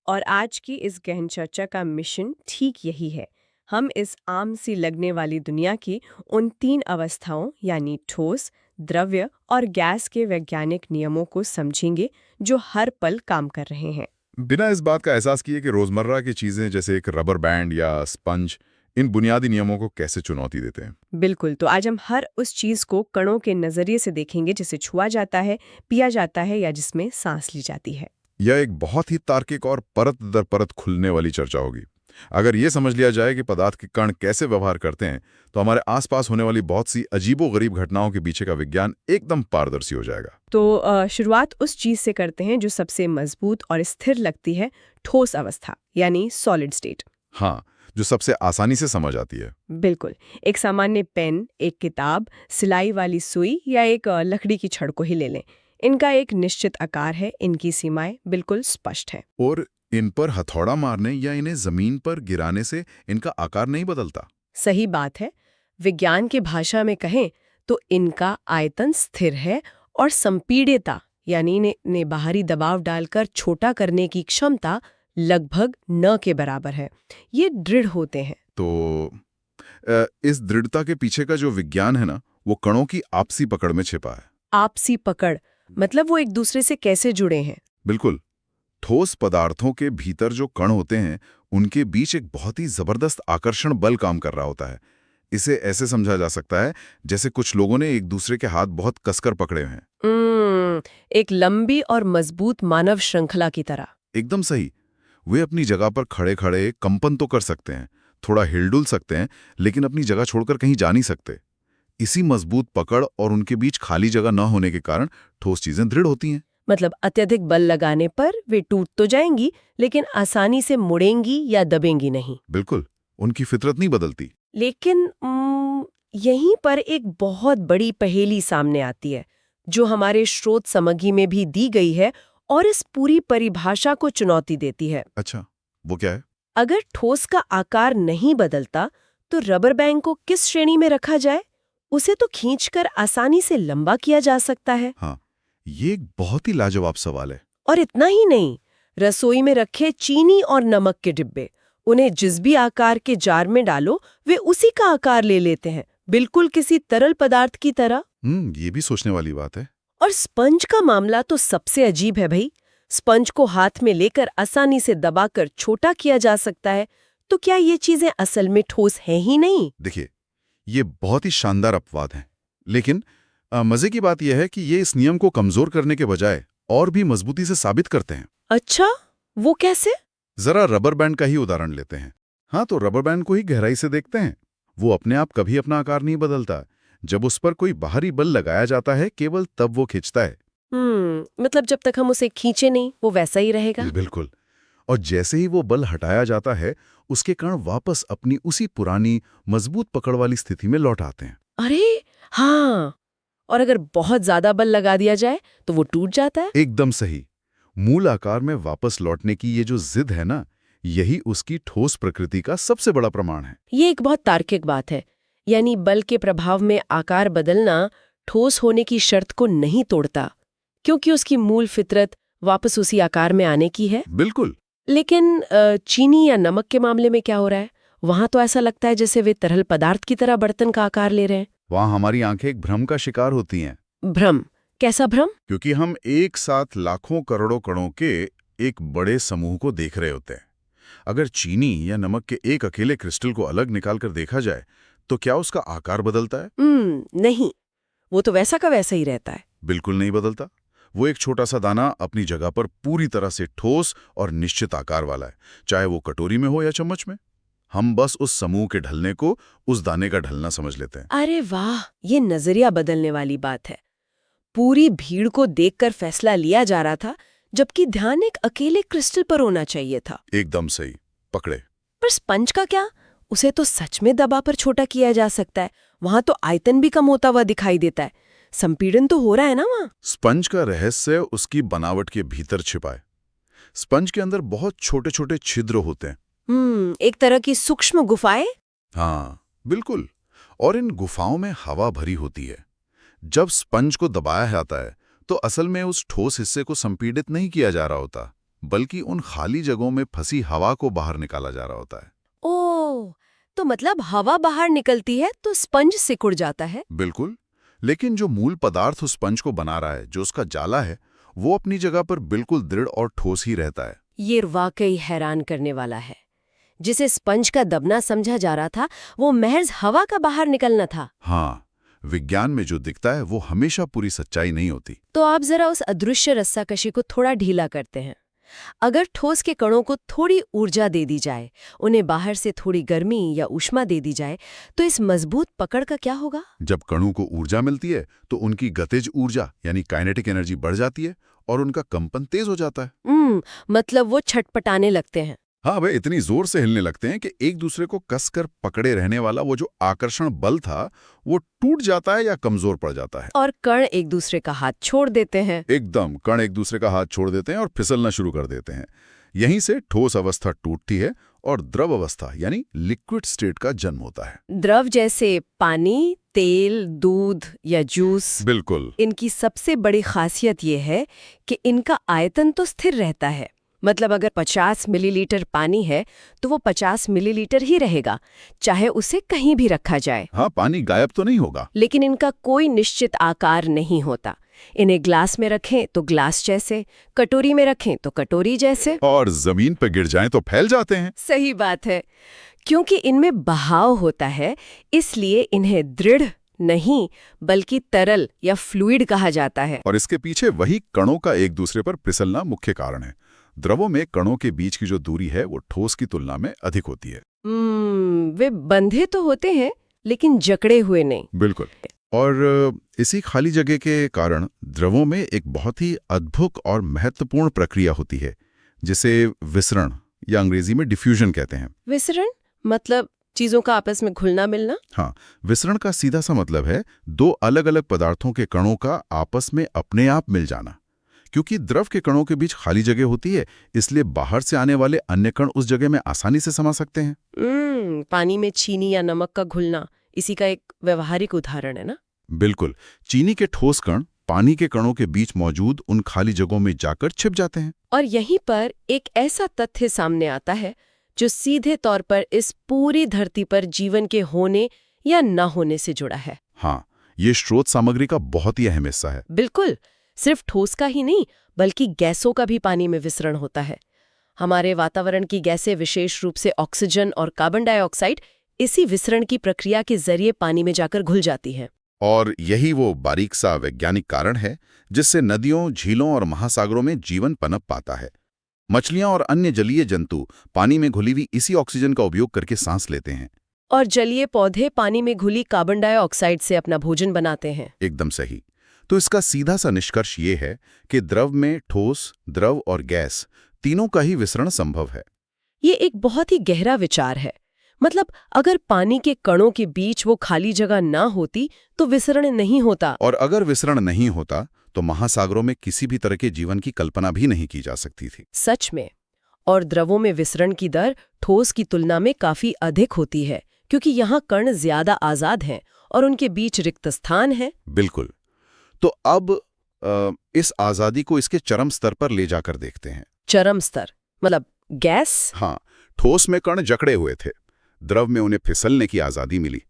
और आज की इस गहन चर्चा का मिशन ठीक यही है। हम इस आम सी लगने वाली दुनिया की उन 3 अवस्थाओं यानी ठोस, द्रव्य और गैस के वैज्ञानिक नियमों को समझेंगे जो हर पल काम कर रहे हैं। बिना इस बात का एहसास किए कि रोजमर्रा की चीजें जैसे एक रबर बैंड या स्पंज इन बुनियादी नियमों को कैसे चुनौती देते हैं। बिल्कुल, तो आज हम हर उस चीज को कणों के नजरिए से देखेंगे जिसे छुआ जाता है, पिया जाता है या जिसमें सांस ली जाती है। यह एक बहुत ही तार्किक और परत दर परत खुलने वाली चर्चा होगी। अगर ये समझ लिया जाए कि पदार्थ के कण कैसे व्यवहार करते हैं, तो हमारे आसपास होने वाली बहुत सी अजीबोगरीब घटनाओं के पीछे का विज्ञान एकदम पारदर्शी हो जाएगा। तो शुरुआत उस चीज से करते हैं जो सबसे मजबूत और स्थिर लगती है, ठोस अवस्था यानी सॉलिड स्टेट। हाँ, जो सबसे आसानी से समझ आती है। बिल्कुल, एक सामान्य पेन, एक किताब, सिलाई वाली सुई या एक लकड़ी की छड़ को ही ले लें। इनका एक निश्चित आकार है, इनकी सीमाएं बिल्कुल स्पष्ट है। और इन पर हथौड़ा मारने या इन्हें जमीन पर गिराने से इनका आकार नहीं बदलता। सही बात है। विज्ञान की भाषा में कहें तो इनका आयतन स्थिर है और संपीड्यता यानी इन्हें बाहरी दबाव डालकर छोटा करने की क्षमता लगभग न के बराबर है। ये दृढ़ होते हैं। तो इस दृढ़ता के पीछे का जो विज्ञान है ना, वो कणों की आपसी पकड़ में छिपा है। आपसी पकड़ मतलब वो एक दूसरे से कैसे जुड़े हैं? बिल्कुल। ठोस पदार्थों के भीतर जो कण होते हैं, उनके बीच एक बहुत ही जबरदस्त आकर्षण बल काम कर रहा होता है। इसे ऐसे समझा जा सकता है जैसे कुछ लोगों ने एक दूसरे के हाथ बहुत कसकर पकड़े हुए हैं। एक लंबी और मजबूत मानव श्रृंखला की तरह। एकदम सही। वे अपनी जगह पर खड़े खड़े कंपन तो कर सकते हैं, थोड़ा हिलडुल सकते हैं, लेकिन अपनी जगह छोड़कर कहीं जा नहीं सकते। इसी मजबूत पकड़ और उनके बीच खाली जगह न होने के कारण ठोस चीजें दृढ़ होती हैं। मतलब अत्यधिक बल लगाने पर वे टूट तो जाएंगी, लेकिन आसानी से मुड़ेंगी या दबेंगी नहीं। बिल्कुल, उनकी फितरत नहीं बदलती। लेकिन यहीं पर एक बहुत बड़ी पहेली सामने आती है, जो हमारे स्रोत सामग्री में भी दी गई है और इस पूरी परिभाषा को चुनौती देती है। अच्छा, वो क्या है? अगर ठोस का आकार नहीं बदलता, तो रबर बैंड को किस श्रेणी में रखा जाए? उसे तो खींचकर आसानी से लंबा किया जा सकता है। हाँ, ये एक बहुत ही लाजवाब सवाल है। और इतना ही नहीं, रसोई में रखे चीनी और नमक के डिब्बे, उन्हें जिस भी आकार के जार में डालो वे उसी का आकार ले लेते हैं, बिल्कुल किसी तरल पदार्थ की तरह। ये भी सोचने वाली बात है। और स्पंज का मामला तो सबसे अजीब है भाई। स्पंज को हाथ में लेकर आसानी से दबाकर छोटा किया जा सकता है, तो क्या ये चीजें असल में ठोस हैं ही नहीं? देखिए, ये बहुत ही शानदार अपवाद है, लेकिन मजे की बात यह है कि ये इस नियम को कमजोर करने के बजाय और भी मजबूती से साबित करते हैं। अच्छा, वो कैसे? जरा रबर बैंड का ही उदाहरण लेते हैं। हाँ, तो रबर बैंड को ही गहराई से देखते हैं। वो अपने आप कभी अपना आकार नहीं बदलता। जब उस पर कोई बाहरी बल लगाया जाता है, केवल तब वो खिंचता है। मतलब जब तक हम उसे खींचे नहीं, वो वैसा ही रहेगा। बिल्कुल। और जैसे ही वो बल हटाया जाता है, उसके कण वापस अपनी उसी पुरानी मजबूत पकड़ वाली स्थिति में लौट आते हैं। अरे हाँ, और अगर बहुत ज्यादा बल लगा दिया जाए तो वो टूट जाता है। एकदम सही। मूल आकार में वापस लौटने की ये जो जिद है ना, यही उसकी ठोस प्रकृति का सबसे बड़ा प्रमाण है। ये एक बहुत तार्किक बात है, यानी बल के प्रभाव में आकार बदलना ठोस होने की शर्त को नहीं तोड़ता, क्योंकि उसकी मूल फितरत वापस उसी आकार में आने की है। बिल्कुल। लेकिन चीनी या नमक के मामले में क्या हो रहा है? वहां तो ऐसा लगता है जैसे वे तरल पदार्थ की तरह बर्तन का आकार ले रहे हैं। वहां हमारी आंखें एक भ्रम का शिकार होती हैं। भ्रम? कैसा भ्रम? क्योंकि हम एक साथ लाखों करोड़ों कणों के एक बड़े समूह को देख रहे होते हैं। अगर चीनी या नमक के एक अकेले क्रिस्टल को अलग निकालकर देखा जाए, तो क्या उसका आकार बदलता है? नहीं, वो तो वैसा का वैसा ही रहता है। बिल्कुल नहीं बदलता। वो एक छोटा सा दाना अपनी जगह पर पूरी तरह से ठोस और निश्चित आकार वाला है, चाहे वो कटोरी में हो या चम्मच में। हम बस उस समूह के ढलने को उस दाने का ढलना समझ लेते हैं। अरे वाह, ये नजरिया बदलने वाली बात है। पूरी भीड़ को देखकर फैसला लिया जा रहा था, जबकि ध्यान एक अकेले क्रिस्टल पर होना चाहिए था। एकदम सही पकड़े। पर स्पंज का क्या? उसे तो सच में दबाकर छोटा किया जा सकता है। वहां तो आयतन भी कम होता हुआ दिखाई देता है। संपीड़न तो हो रहा है ना वहां। स्पंज का रहस्य उसकी बनावट के भीतर छिपा है। स्पंज के अंदर बहुत छोटे छोटे छिद्र होते हैं। एक तरह की सूक्ष्म गुफाएं। हाँ, बिल्कुल। और इन गुफाओं में हवा भरी होती है। जब स्पंज को दबाया जाता है, तो असल में उस ठोस हिस्से को संपीड़ित नहीं किया जा रहा होता, बल्कि उन खाली जगहों में फंसी हवा को बाहर निकाला जा रहा होता है। ओह, तो मतलब हवा बाहर निकलती है तो स्पंज सिकुड़ जाता है। बिल्कुल, लेकिन जो मूल पदार्थ उस स्पंज को बना रहा है, जो उसका जाला है, वो अपनी जगह पर बिल्कुल दृढ़ और ठोस ही रहता है। ये वाकई हैरान करने वाला है। जिसे स्पंज का दबना समझा जा रहा था, वो महज हवा का बाहर निकलना था। हाँ, विज्ञान में जो दिखता है वो हमेशा पूरी सच्चाई नहीं होती। तो आप जरा उस अदृश्य रस्साकशी को थोड़ा ढीला करते हैं। अगर ठोस के कणों को थोड़ी ऊर्जा दे दी जाए, उन्हें बाहर से थोड़ी गर्मी या ऊष्मा दे दी जाए, तो इस मजबूत पकड़ का क्या होगा? जब कणों को ऊर्जा मिलती है तो उनकी गतिज ऊर्जा यानी काइनेटिक एनर्जी बढ़ जाती है और उनका कंपन तेज हो जाता है। मतलब वो छटपटाने लगते हैं। हाँ भाई, इतनी जोर से हिलने लगते हैं कि एक दूसरे को कसकर पकड़े रहने वाला वो जो आकर्षण बल था वो टूट जाता है या कमजोर पड़ जाता है। और कण एक दूसरे का हाथ छोड़ देते हैं। एकदम, कण एक दूसरे का हाथ छोड़ देते हैं और फिसलना शुरू कर देते हैं। यहीं से ठोस अवस्था टूटती है और द्रव अवस्था यानी लिक्विड स्टेट का जन्म होता है। द्रव जैसे पानी, तेल, दूध या जूस। बिल्कुल। इनकी सबसे बड़ी खासियत ये है कि इनका आयतन तो स्थिर रहता है। मतलब अगर 50 मिलीलीटर पानी है तो वो 50 मिलीलीटर ही रहेगा, चाहे उसे कहीं भी रखा जाए। हाँ, पानी गायब तो नहीं होगा। लेकिन इनका कोई निश्चित आकार नहीं होता। इन्हें ग्लास में रखें तो ग्लास जैसे, कटोरी में रखें तो कटोरी जैसे, और जमीन पर गिर जाएं तो फैल जाते हैं। सही बात है। क्योंकि इनमें बहाव होता है, इसलिए इन्हें दृढ़ नहीं बल्कि तरल या फ्लूइड कहा जाता है। और इसके पीछे वही कणों का एक दूसरे पर फिसलना मुख्य कारण है। द्रवों में कणों के बीच की जो दूरी है वो ठोस की तुलना में अधिक होती है। वे बंधे तो होते हैं लेकिन जकड़े हुए नहीं। बिल्कुल। और इसी खाली जगह के कारण द्रवों में एक बहुत ही अद्भुत और महत्वपूर्ण प्रक्रिया होती है, जिसे विसरण या अंग्रेजी में डिफ्यूजन कहते हैं। विसरण मतलब चीजों का आपस में घुलना मिलना? हाँ, विसरण का सीधा सा मतलब है दो अलग अलग पदार्थों के कणों का आपस में अपने आप मिल जाना। क्योंकि द्रव के कणों के बीच खाली जगह होती है, इसलिए बाहर से आने वाले अन्य कण उस जगह में आसानी से समा सकते हैं। पानी में चीनी या नमक का घुलना इसी का एक व्यवहारिक उदाहरण है ना? बिल्कुल। चीनी के ठोस कण पानी के कणों के बीच मौजूद उन खाली जगहों में जाकर छिप जाते हैं। और यहीं पर एक ऐसा तथ्य सामने आता है जो सीधे तौर पर इस पूरी धरती पर जीवन के होने या न होने से जुड़ा है। हाँ, ये स्रोत सामग्री का बहुत ही अहम हिस्सा है। बिल्कुल। सिर्फ ठोस का ही नहीं बल्कि गैसों का भी पानी में विसरण होता है। हमारे वातावरण की गैसें, विशेष रूप से ऑक्सीजन और कार्बन डाइऑक्साइड, इसी विसरण की प्रक्रिया के जरिए पानी में जाकर घुल जाती हैं। और यही वो बारीक सा वैज्ञानिक कारण है जिससे नदियों, झीलों और महासागरों में जीवन पनप पाता है। मछलियां और अन्य जलीय जंतु पानी में घुली हुई इसी ऑक्सीजन का उपयोग करके सांस लेते हैं। और जलीय पौधे पानी में घुली कार्बन डाइऑक्साइड से अपना भोजन बनाते हैं। एकदम सही। तो इसका सीधा सा निष्कर्ष ये है कि द्रव में ठोस, द्रव और गैस तीनों का ही विसरण संभव है। ये एक बहुत ही गहरा विचार है। मतलब अगर पानी के कणों के बीच वो खाली जगह ना होती तो विसरण नहीं होता। और अगर विसरण नहीं होता तो महासागरों में किसी भी तरह के जीवन की कल्पना भी नहीं की जा सकती थी। सच में। और द्रवों में विसरण की दर ठोस की तुलना में काफी अधिक होती है, क्योंकि यहाँ कण ज्यादा आजाद हैं और उनके बीच रिक्त स्थान है। बिल्कुल। तो अब इस आजादी को इसके चरम स्तर पर ले जाकर देखते हैं। चरम स्तर मतलब गैस? हाँ, ठोस में कण जकड़े हुए थे, द्रव में उन्हें फिसलने की आजादी मिली।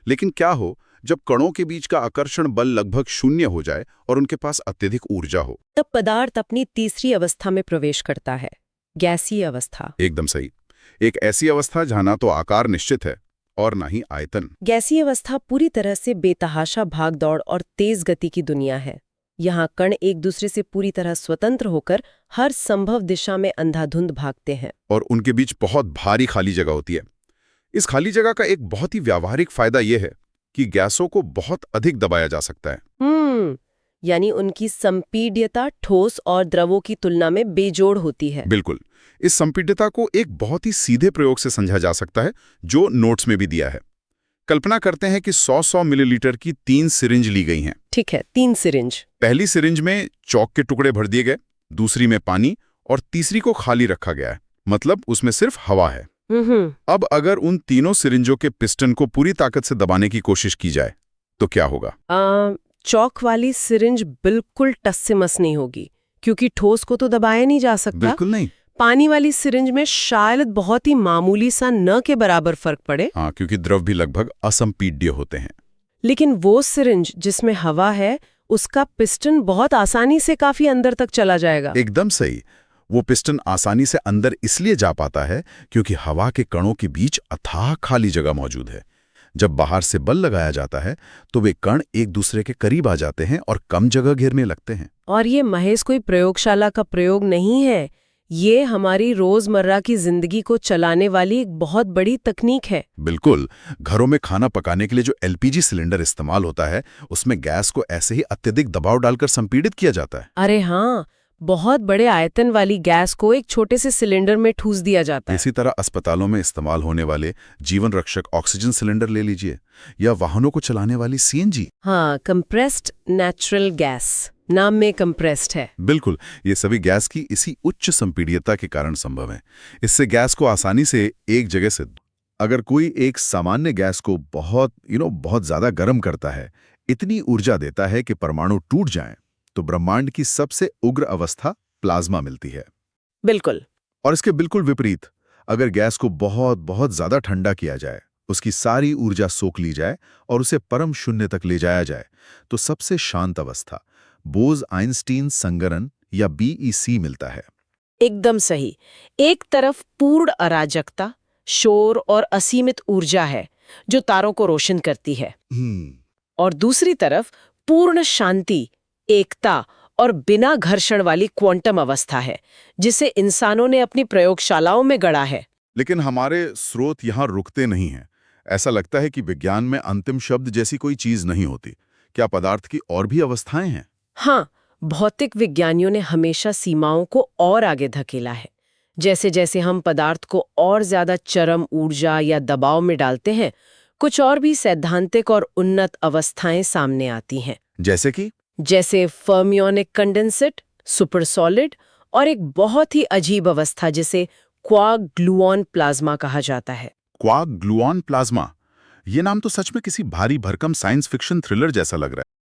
लेकिन क्या हो जब कणों के बीच का आकर्षण बल लगभग शून्य हो जाए और उनके पास अत्यधिक ऊर्जा हो? तब पदार्थ अपनी तीसरी अवस्था में प्रवेश करता है, गैसीय अवस्था। एकदम सही। एक ऐसी अवस्था जहां ना तो आकार निश्चित है और ना ही आयतन। गैसीय अवस्था पूरी तरह से बेतहाशा भागदौड़ और तेज गति की दुनिया है। यहाँ कण एक दूसरे से पूरी तरह स्वतंत्र होकर हर संभव दिशा में अंधाधुंध भागते हैं। और उनके बीच बहुत भारी खाली जगह होती है। इस खाली जगह का एक बहुत ही व्यावहारिक फायदा यह है कि गैसों को बहुत अधिक दबाया जा सकता है। यानी उनकी संपीड्यता ठोस और द्रवों की तुलना में बेजोड़ होती है। बिल्कुल। इस संपीड्यता को एक बहुत ही सीधे प्रयोग से समझा जा सकता है, जो नोट्स में भी दिया है। कल्पना करते हैं कि 100 मिलीलीटर की 3 सिरिंज ली गई हैं। ठीक है, 3 सिरिंज। पहली सिरिंज में चौक के टुकड़े भर दिए गए, दूसरी में पानी और तीसरी को खाली रखा गया है, मतलब उसमें सिर्फ हवा है। अब अगर उन तीनों सिरिंजों के पिस्टन को पूरी ताकत से दबाने की कोशिश की जाए तो क्या होगा? चौक वाली सिरिंज बिल्कुल टस से मस नहीं होगी, क्योंकि ठोस को तो दबाया नहीं जा सकता। बिल्कुल नहीं। पानी वाली सिरिंज में शायद बहुत ही मामूली सा न के बराबर फर्क पड़े। हाँ, क्योंकि द्रव भी लगभग असंपीड्य होते हैं। लेकिन वो सिरिंज जिसमें हवा है, उसका पिस्टन बहुत आसानी से काफी अंदर तक चला जाएगा। एकदम सही। वो पिस्टन आसानी से अंदर इसलिए जा पाता है क्योंकि हवा के कणों के बीच अथाह खाली जगह मौजूद है। जब बाहर से बल लगाया जाता है तो वे कण एक दूसरे के करीब आ जाते हैं और कम जगह घेरने लगते हैं। और ये महज कोई प्रयोगशाला का प्रयोग नहीं है, ये हमारी रोजमर्रा की जिंदगी को चलाने वाली एक बहुत बड़ी तकनीक है। बिल्कुल। घरों में खाना पकाने के लिए जो एलपीजी सिलेंडर इस्तेमाल होता है, उसमें गैस को ऐसे ही अत्यधिक दबाव डालकर संपीड़ित किया जाता है। अरे हाँ, बहुत बड़े आयतन वाली गैस को एक छोटे से सिलेंडर में ठूस दिया जाता है। इसी तरह अस्पतालों में इस्तेमाल होने वाले जीवन रक्षक ऑक्सीजन सिलेंडर ले लीजिए, या वाहनों को चलाने वाली सीएनजी। हाँ, कंप्रेस्ड नेचुरल गैस, नाम में कंप्रेस्ड है। बिल्कुल, ये सभी गैस की इसी उच्च संपीड्यता के कारण संभव है। इससे गैस को आसानी से एक जगह से, अगर कोई एक सामान्य गैस को बहुत ज्यादा गर्म करता है, इतनी ऊर्जा देता है कि परमाणु टूट जाएं, तो ब्रह्मांड की सबसे उग्र अवस्था प्लाज्मा मिलती है। बिल्कुल। और इसके बिल्कुल विपरीत, अगर गैस को बहुत ज्यादा ठंडा किया जाए, उसकी सारी ऊर्जा सोख ली जाए और उसे परम शून्य तक ले जाया जाए, तो सबसे शांत अवस्था बोज-आइंस्टीन संगरण या बीईसी मिलता है। एकदम सही। एक तरफ पूर्ण अराजकता, शोर और असीमित ऊर्जा है जो तारों को रोशन करती है, और दूसरी तरफ पूर्ण शांति, एकता और बिना घर्षण वाली क्वांटम अवस्था है, जिसे इंसानों ने अपनी प्रयोगशालाओं में गढ़ा है। लेकिन हमारे स्रोत यहाँ रुकते नहीं हैं। ऐसा लगता है कि विज्ञान में अंतिम शब्द जैसी कोई चीज नहीं होती। क्या पदार्थ की और भी अवस्थाएं हैं? हाँ, भौतिक विज्ञानियों ने हमेशा सीमाओं को और आगे धकेला है। जैसे जैसे हम पदार्थ को और ज्यादा चरम ऊर्जा या दबाव में डालते हैं, कुछ और भी सैद्धांतिक और उन्नत अवस्थाएं सामने आती हैं। जैसे फर्मियोनिक कंडेंसेट, सुपर सॉलिड, और एक बहुत ही अजीब अवस्था जिसे क्वार्क ग्लूऑन प्लाज्मा कहा जाता है। क्वार्क ग्लूऑन प्लाज्मा, ये नाम तो सच में किसी भारी भरकम साइंस फिक्शन थ्रिलर जैसा लग रहा है।